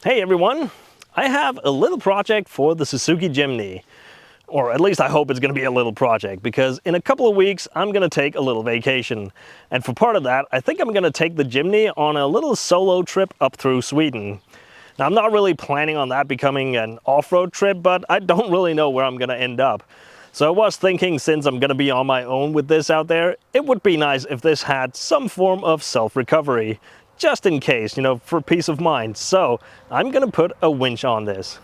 Hey everyone, I have a little project for the Suzuki Jimny. Or at least I hope it's going to be a little project, because in a couple of weeks I'm going to take a little vacation. And for part of that, I think I'm going to take the Jimny on a little solo trip up through Sweden. Now I'm not really planning on that becoming an off-road trip, but I don't really know where I'm going to end up. So I was thinking, since I'm going to be on my own with this out there, it would be nice if this had some form of self-recovery. Just in case, for peace of mind. So I'm going to put a winch on this.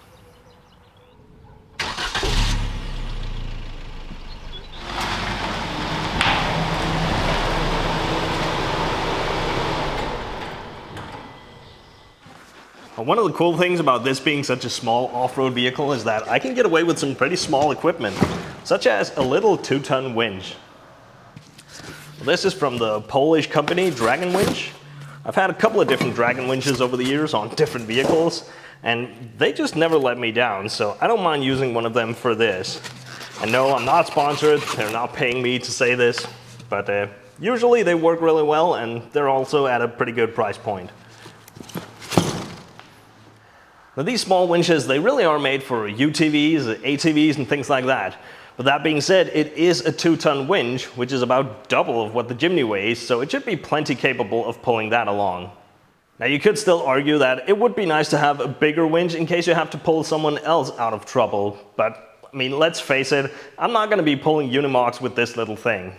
One of the cool things about this being such a small off-road vehicle is that I can get away with some pretty small equipment, such as a little 2-ton winch. This is from the Polish company Dragon Winch. I've had a couple of different Dragon winches over the years on different vehicles, and they just never let me down, so I don't mind using one of them for this. And no, I'm not sponsored, they're not paying me to say this, but usually they work really well, and they're also at a pretty good price point. Now these small winches, they really are made for UTVs, ATVs, and things like that. But that being said, it is a 2-ton winch, which is about double of what the Jimny weighs, so it should be plenty capable of pulling that along. Now you could still argue that it would be nice to have a bigger winch in case you have to pull someone else out of trouble, but I mean, let's face it, I'm not going to be pulling Unimogs with this little thing.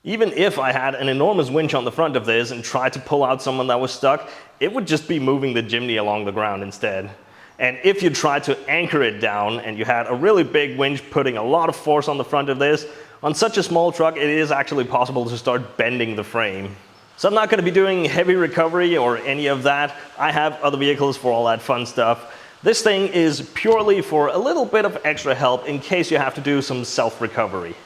Even if I had an enormous winch on the front of this and tried to pull out someone that was stuck, it would just be moving the Jimny along the ground instead. And if you tried to anchor it down and you had a really big winch putting a lot of force on the front of this, on such a small truck it is actually possible to start bending the frame. So I'm not going to be doing heavy recovery or any of that. I have other vehicles for all that fun stuff. This thing is purely for a little bit of extra help in case you have to do some self-recovery.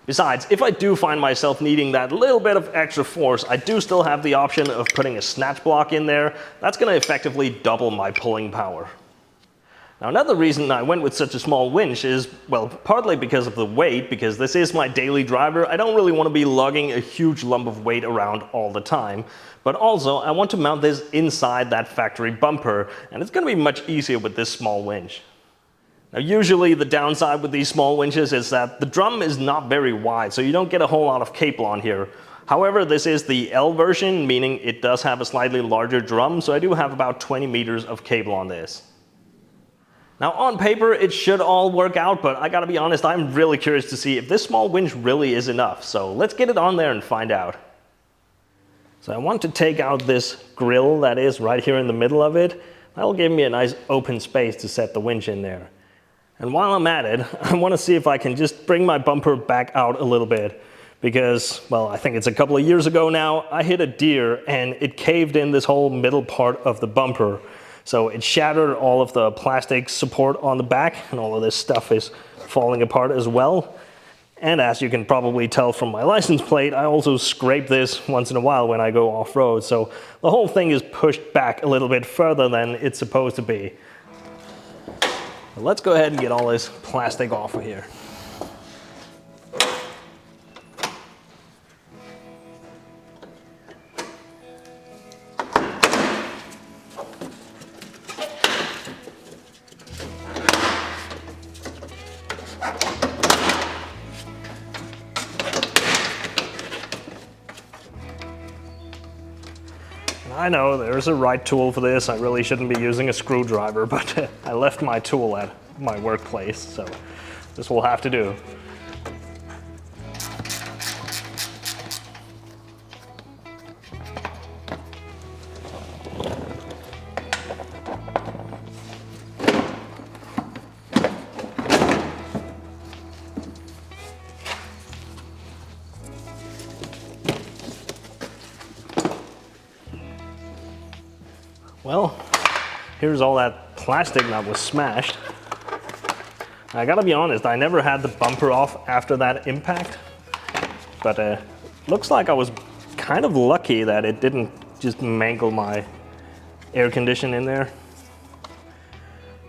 Besides, if I do find myself needing that little bit of extra force, I do still have the option of putting a snatch block in there. That's going to effectively double my pulling power. Now another reason I went with such a small winch is, well, partly because of the weight, because this is my daily driver. I don't really want to be lugging a huge lump of weight around all the time. But also, I want to mount this inside that factory bumper, and it's going to be much easier with this small winch. Now usually the downside with these small winches is that the drum is not very wide, so you don't get a whole lot of cable on here. However, this is the L version, meaning it does have a slightly larger drum, so I do have about 20 meters of cable on this. Now on paper it should all work out, but I gotta be honest, I'm really curious to see if this small winch really is enough, so let's get it on there and find out. So I want to take out this grill that is right here in the middle of it. That'll give me a nice open space to set the winch in there. And while I'm at it, I want to see if I can just bring my bumper back out a little bit. Because, well, I think it's a couple of years ago now, I hit a deer and it caved in this whole middle part of the bumper. So it shattered all of the plastic support on the back, and all of this stuff is falling apart as well. And as you can probably tell from my license plate, I also scrape this once in a while when I go off-road. So the whole thing is pushed back a little bit further than it's supposed to be. Let's go ahead and get all this plastic off of here. I know there's a right tool for this. I really shouldn't be using a screwdriver, but I left my tool at my workplace, so this will have to do. Well, here's all that plastic that was smashed. I gotta be honest, I never had the bumper off after that impact, but looks like I was kind of lucky that it didn't just mangle my air condition in there.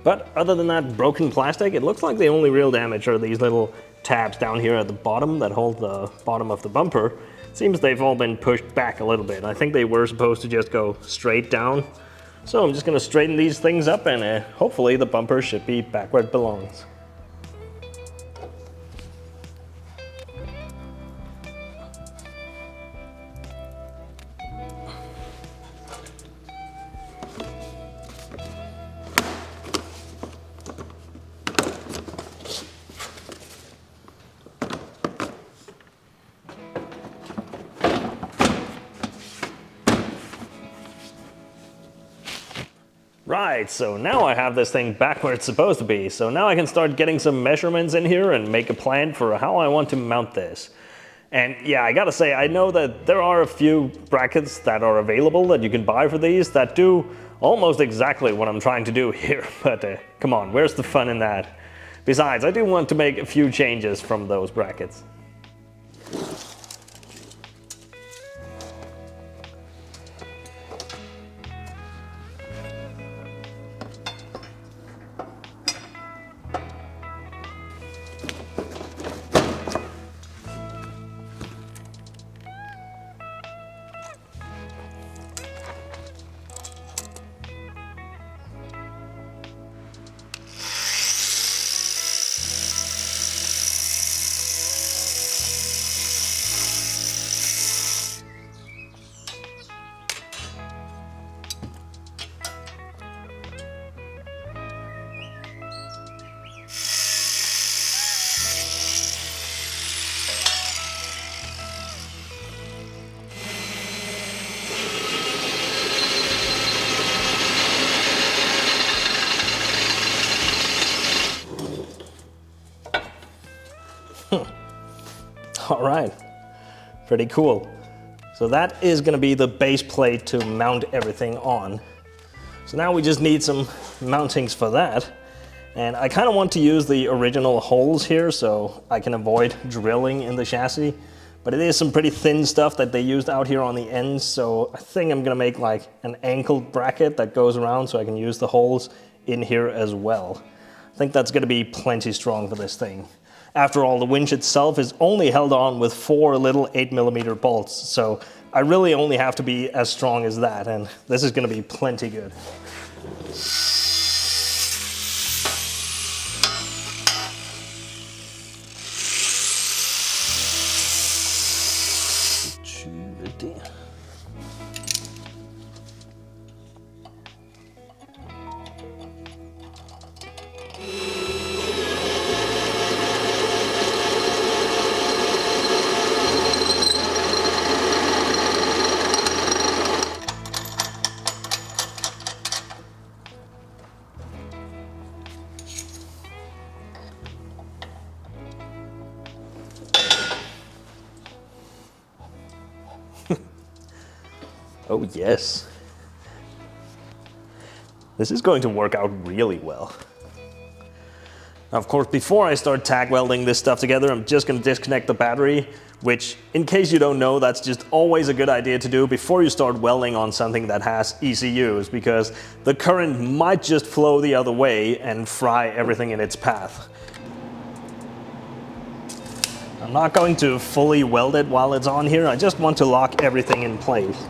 But other than that broken plastic, it looks like the only real damage are these little tabs down here at the bottom that hold the bottom of the bumper. It seems they've all been pushed back a little bit. I think they were supposed to just go straight down, So I'm just going to straighten these things up, and hopefully the bumper should be back where it belongs. Right, so now I have this thing back where it's supposed to be. So now I can start getting some measurements in here and make a plan for how I want to mount this. And yeah, I gotta say, I know that there are a few brackets that are available that you can buy for these that do almost exactly what I'm trying to do here. But come on, where's the fun in that? Besides, I do want to make a few changes from those brackets. All right, pretty cool. So that is gonna be the base plate to mount everything on. So now we just need some mountings for that. And I kind of want to use the original holes here so I can avoid drilling in the chassis. But it is some pretty thin stuff that they used out here on the ends, so I think I'm gonna make like an ankle bracket that goes around so I can use the holes in here as well. I think that's gonna be plenty strong for this thing. After all, the winch itself is only held on with 4 little 8mm bolts, so I really only have to be as strong as that, and this is gonna be plenty good. Oh yes. This is going to work out really well. Now, of course, before I start tack welding this stuff together, I'm just going to disconnect the battery, which, in case you don't know, that's just always a good idea to do before you start welding on something that has ECUs, because the current might just flow the other way and fry everything in its path. I'm not going to fully weld it while it's on here, I just want to lock everything in place.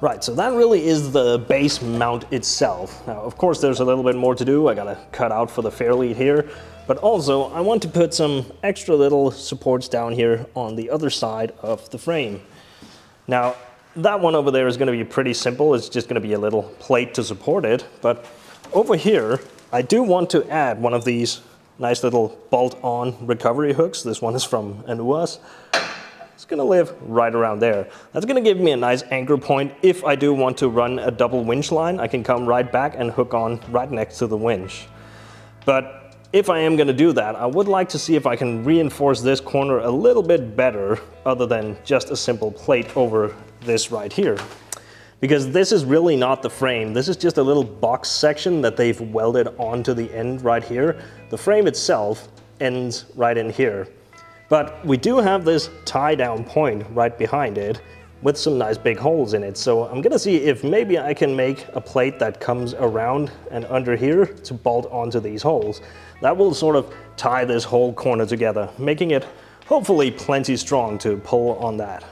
Right, so that really is the base mount itself. Now, of course, there's a little bit more to do. I gotta cut out for the fair lead here, but also I want to put some extra little supports down here on the other side of the frame. Now, that one over there is gonna be pretty simple. It's just gonna be a little plate to support it, but over here, I do want to add one of these nice little bolt-on recovery hooks. This one is from Anuas. It's gonna live right around there. That's gonna give me a nice anchor point. If I do want to run a double winch line, I can come right back and hook on right next to the winch. But if I am gonna do that, I would like to see if I can reinforce this corner a little bit better other than just a simple plate over this right here. Because this is really not the frame. This is just a little box section that they've welded onto the end right here. The frame itself ends right in here. But we do have this tie down point right behind it, with some nice big holes in it. So I'm gonna see if maybe I can make a plate that comes around and under here to bolt onto these holes. That will sort of tie this whole corner together, making it hopefully plenty strong to pull on that.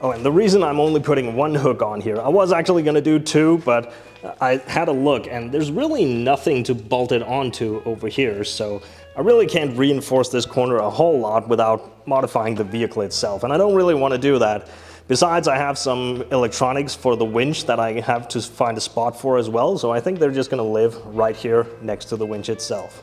Oh, and the reason I'm only putting one hook on here, I was actually gonna do two, but I had a look and there's really nothing to bolt it onto over here, so I really can't reinforce this corner a whole lot without modifying the vehicle itself, and I don't really want to do that. Besides, I have some electronics for the winch that I have to find a spot for as well, so I think they're just gonna live right here next to the winch itself.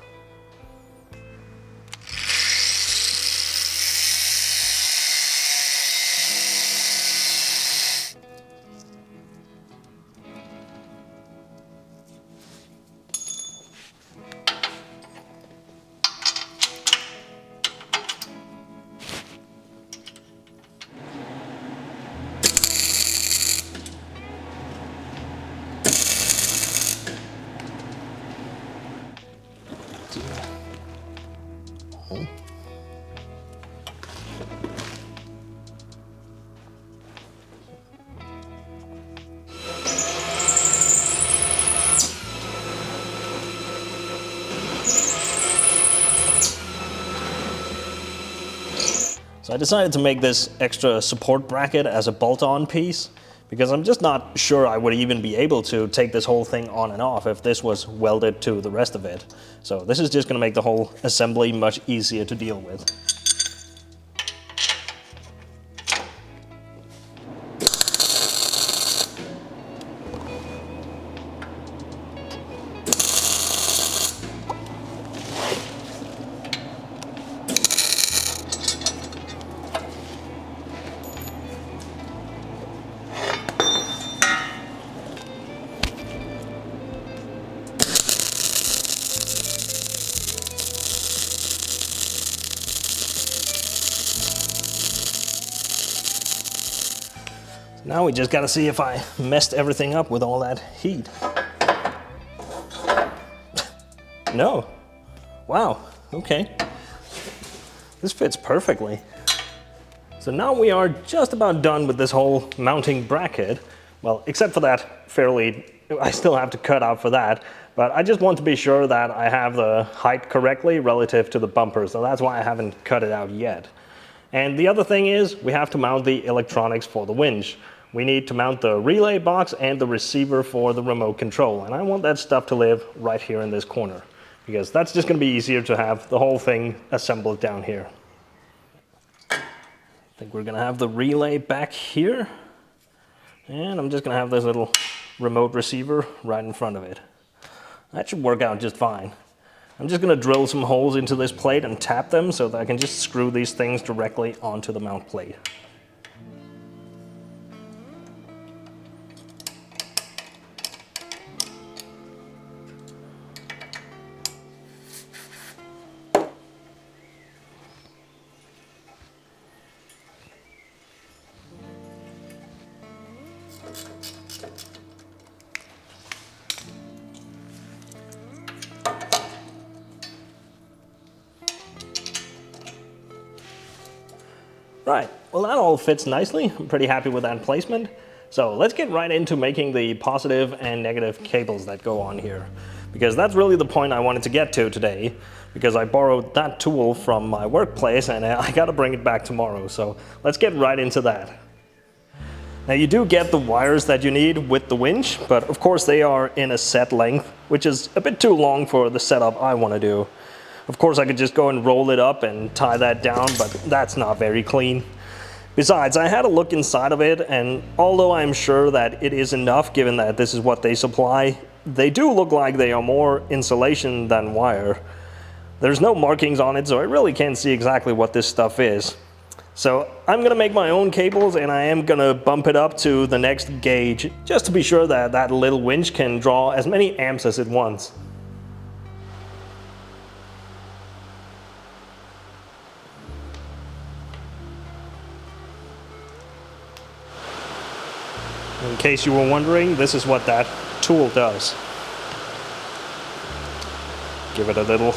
So I decided to make this extra support bracket as a bolt-on piece because I'm just not sure I would even be able to take this whole thing on and off if this was welded to the rest of it. So this is just going to make the whole assembly much easier to deal with. Now we just gotta see if I messed everything up with all that heat. No. Wow, okay. This fits perfectly. So now we are just about done with this whole mounting bracket. Well, except for that I still have to cut out for that, but I just want to be sure that I have the height correctly relative to the bumper, so that's why I haven't cut it out yet. And the other thing is, we have to mount the electronics for the winch. We need to mount the relay box and the receiver for the remote control, and I want that stuff to live right here in this corner, because that's just going to be easier to have the whole thing assembled down here. I think we're going to have the relay back here, and I'm just going to have this little remote receiver right in front of it. That should work out just fine. I'm just going to drill some holes into this plate and tap them so that I can just screw these things directly onto the mount plate. Right, well that all fits nicely. I'm pretty happy with that placement. So let's get right into making the positive and negative cables that go on here, because that's really the point I wanted to get to today, because I borrowed that tool from my workplace and I gotta bring it back tomorrow. So let's get right into that. Now you do get the wires that you need with the winch, but of course they are in a set length, which is a bit too long for the setup I want to do. Of course I could just go and roll it up and tie that down, but that's not very clean. Besides, I had a look inside of it, and although I'm sure that it is enough given that this is what they supply, they do look like they are more insulation than wire. There's no markings on it, so I really can't see exactly what this stuff is. So I'm gonna make my own cables, and I am gonna bump it up to the next gauge just to be sure that that little winch can draw as many amps as it wants. In case you were wondering, this is what that tool does. Give it a little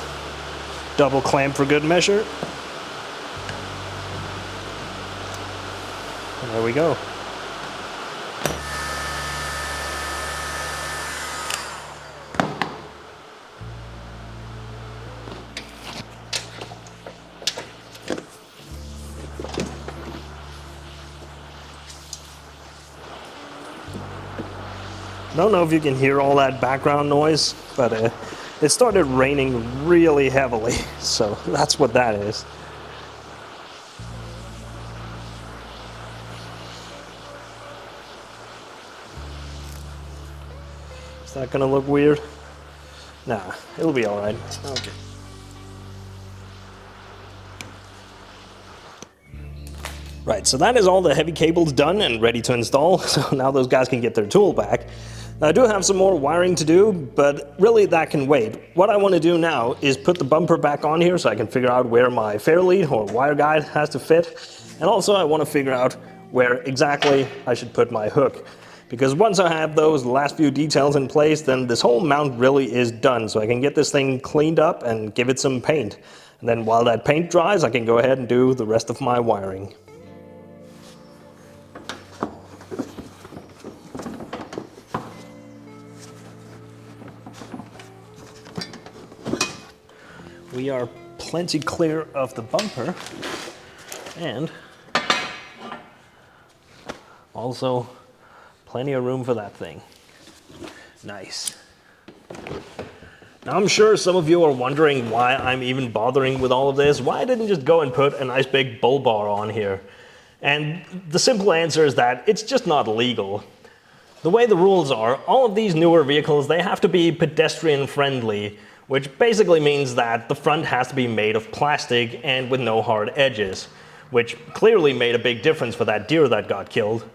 double clamp for good measure. And There we go. I don't know if you can hear all that background noise, but it started raining really heavily, so that's what that is. Is that gonna look weird? Nah, it'll be all right. Okay. Right, so that is all the heavy cables done and ready to install, so now those guys can get their tool back. Now, I do have some more wiring to do, but really that can wait. What I want to do now is put the bumper back on here so I can figure out where my fair lead or wire guide has to fit. And also I want to figure out where exactly I should put my hook. Because once I have those last few details in place, then this whole mount really is done. So I can get this thing cleaned up and give it some paint. And then while that paint dries, I can go ahead and do the rest of my wiring. We are plenty clear of the bumper and also plenty of room for that thing. Nice. Now I'm sure some of you are wondering why I'm even bothering with all of this. Why I didn't just go and put a nice big bull bar on here. And the simple answer is that it's just not legal. The way the rules are, all of these newer vehicles, they have to be pedestrian friendly, which basically means that the front has to be made of plastic and with no hard edges, which clearly made a big difference for that deer that got killed.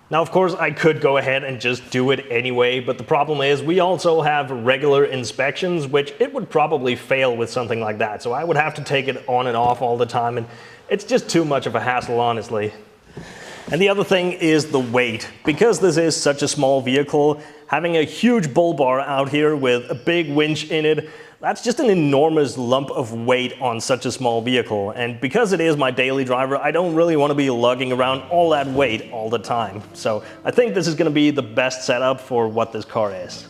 Now, of course, I could go ahead and just do it anyway, but the problem is we also have regular inspections, which it would probably fail with something like that. So I would have to take it on and off all the time, and it's just too much of a hassle, honestly. And the other thing is the weight. Because this is such a small vehicle, having a huge bull bar out here with a big winch in it, that's just an enormous lump of weight on such a small vehicle. And because it is my daily driver, I don't really want to be lugging around all that weight all the time. So I think this is going to be the best setup for what this car is.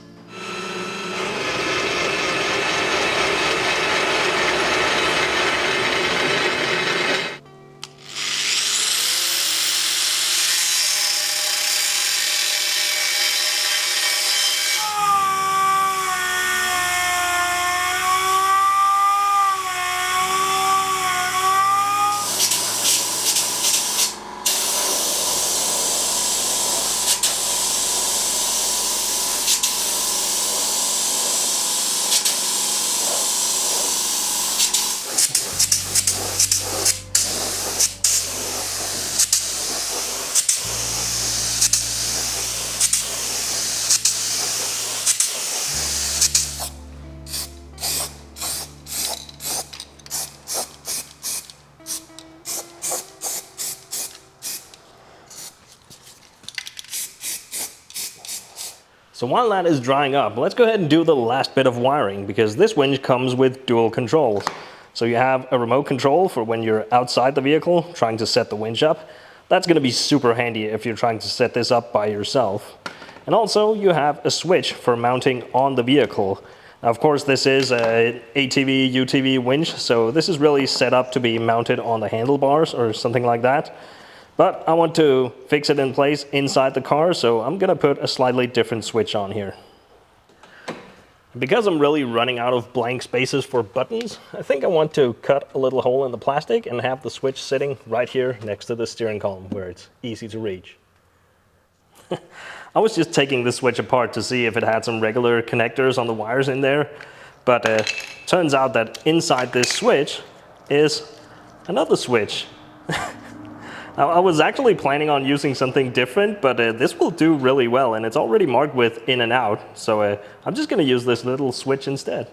So while that is drying up, let's go ahead and do the last bit of wiring, because this winch comes with dual controls. So you have a remote control for when you're outside the vehicle trying to set the winch up. That's going to be super handy if you're trying to set this up by yourself. And also you have a switch for mounting on the vehicle. Now, of course, this is a ATV, UTV winch, so this is really set up to be mounted on the handlebars or something like that. But I want to fix it in place inside the car, so I'm going to put a slightly different switch on here. Because I'm really running out of blank spaces for buttons, I think I want to cut a little hole in the plastic and have the switch sitting right here next to the steering column where it's easy to reach. I was just taking the switch apart to see if it had some regular connectors on the wires in there, but turns out that inside this switch is another switch. I was actually planning on using something different, but this will do really well, and it's already marked with in and out, so I'm just going to use this little switch instead.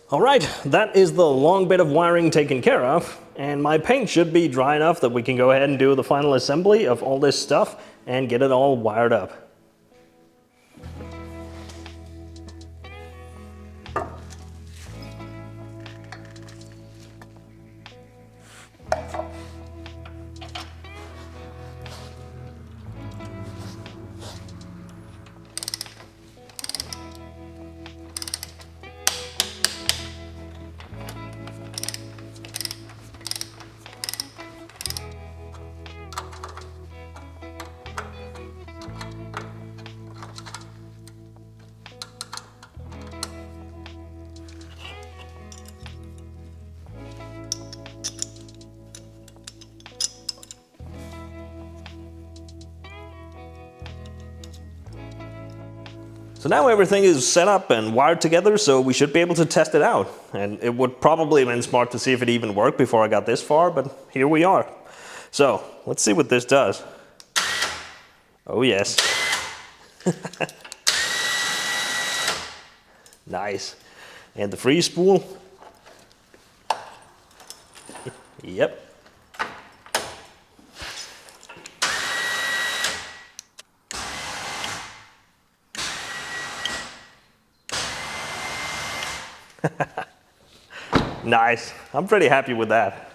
All right, that is the long bit of wiring taken care of, and my paint should be dry enough that we can go ahead and do the final assembly of all this stuff and get it all wired up. So now everything is set up and wired together, so we should be able to test it out. And it would probably have been smart to see if it even worked before I got this far, but here we are. So let's see what this does. Oh yes. Nice. And the free spool. Yep. Nice. I'm pretty happy with that.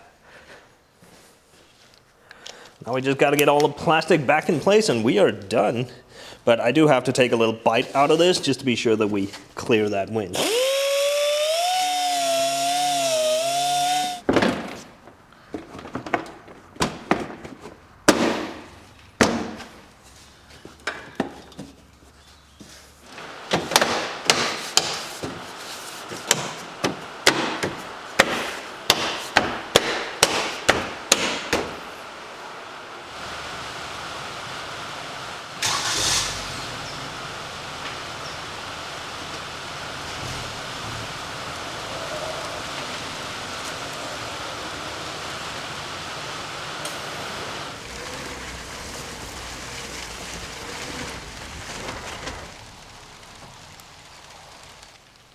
Now we just got to get all the plastic back in place and we are done. But I do have to take a little bite out of this just to be sure that we clear that winch.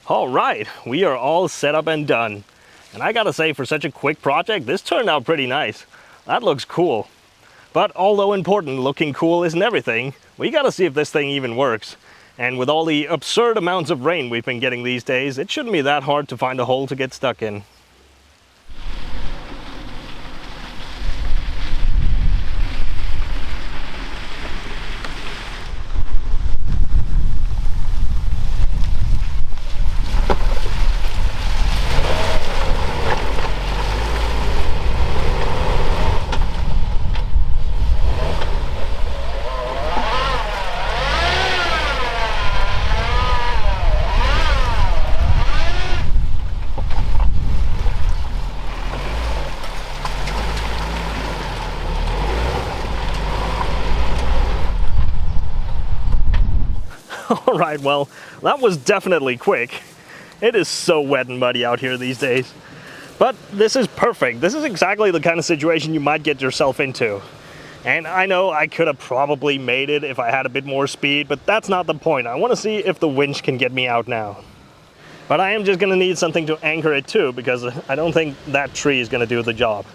All right, we are all set up and done. And I gotta say, for such a quick project, this turned out pretty nice. That looks cool. But although important, looking cool isn't everything. We gotta see if this thing even works. And with all the absurd amounts of rain we've been getting these days, it shouldn't be that hard to find a hole to get stuck in. All right, well, that was definitely quick. It is so wet and muddy out here these days. But this is perfect. This is exactly the kind of situation you might get yourself into. And I know I could have probably made it if I had a bit more speed, but that's not the point. I want to see if the winch can get me out now. But I am just going to need something to anchor it to, because I don't think that tree is going to do the job.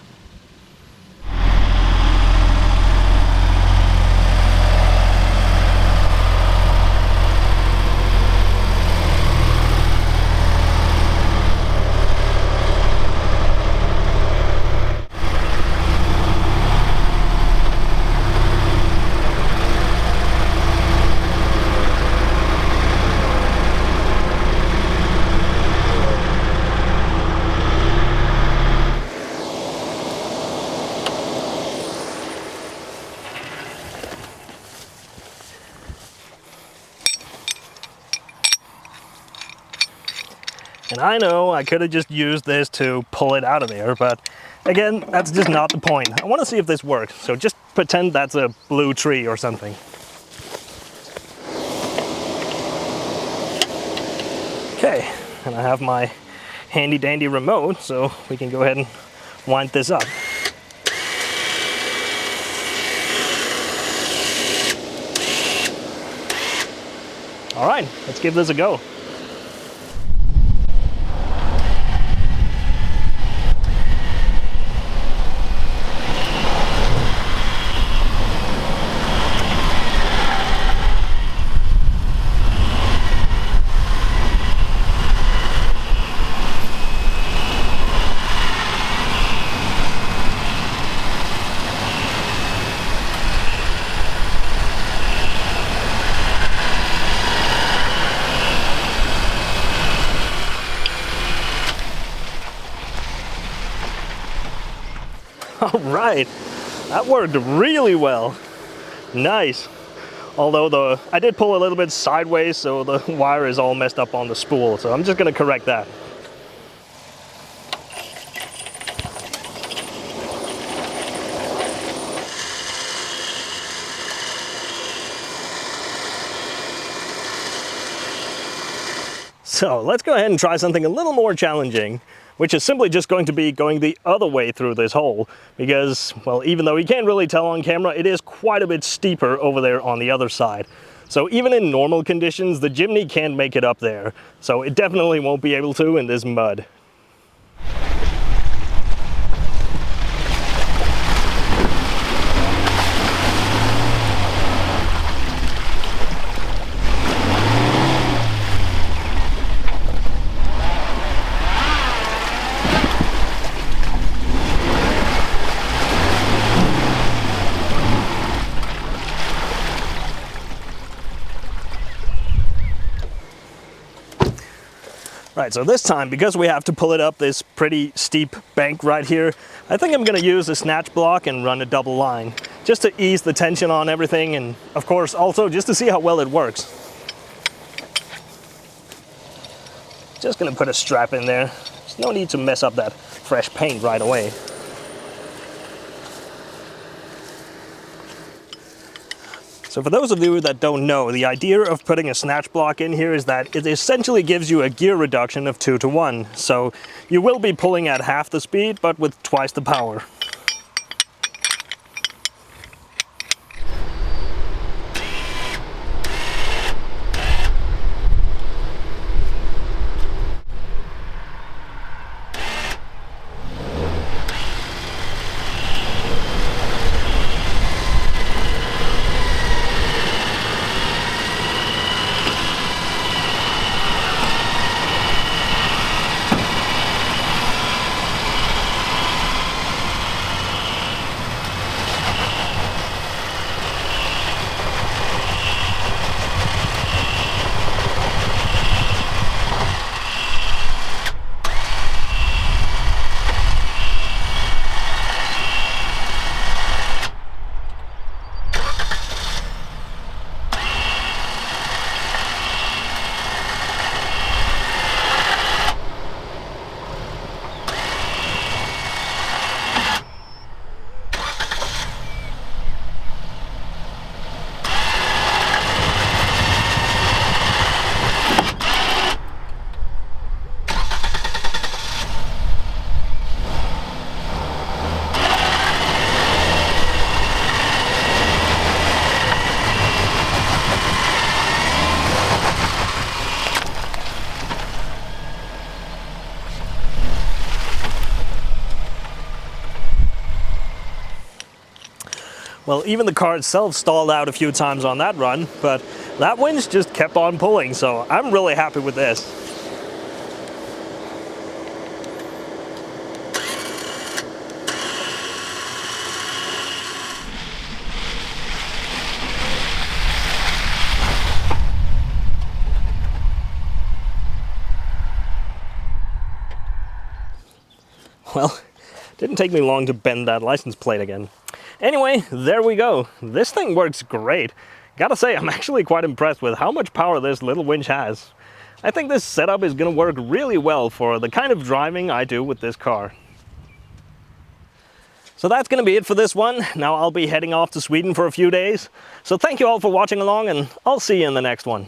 And I know I could have just used this to pull it out of there, but again, that's just not the point. I want to see if this works, so just pretend that's a blue tree or something. Okay, and I have my handy dandy remote, so we can go ahead and wind this up. All right, let's give this a go. All right, that worked really well. Nice. Although I did pull a little bit sideways, so the wire is all messed up on the spool, so I'm just gonna correct that. So let's go ahead and try something a little more challenging, which is simply just going to be going the other way through this hole, because, well, even though you can't really tell on camera, it is quite a bit steeper over there on the other side. So even in normal conditions, the Jimny can't make it up there. So it definitely won't be able to in this mud. Right, so this time, because we have to pull it up this pretty steep bank right here, I think I'm gonna use a snatch block and run a double line, just to ease the tension on everything, and of course also just to see how well it works. Just gonna put a strap in there. There's no need to mess up that fresh paint right away. So for those of you that don't know, the idea of putting a snatch block in here is that it essentially gives you a gear reduction of 2 to 1. So you will be pulling at half the speed, but with twice the power. Well, even the car itself stalled out a few times on that run, but that winch just kept on pulling, so I'm really happy with this. Well, didn't take me long to bend that license plate again. Anyway, there we go. This thing works great. Gotta say, I'm actually quite impressed with how much power this little winch has. I think this setup is gonna work really well for the kind of driving I do with this car. So that's gonna be it for this one. Now I'll be heading off to Sweden for a few days. So thank you all for watching along, and I'll see you in the next one.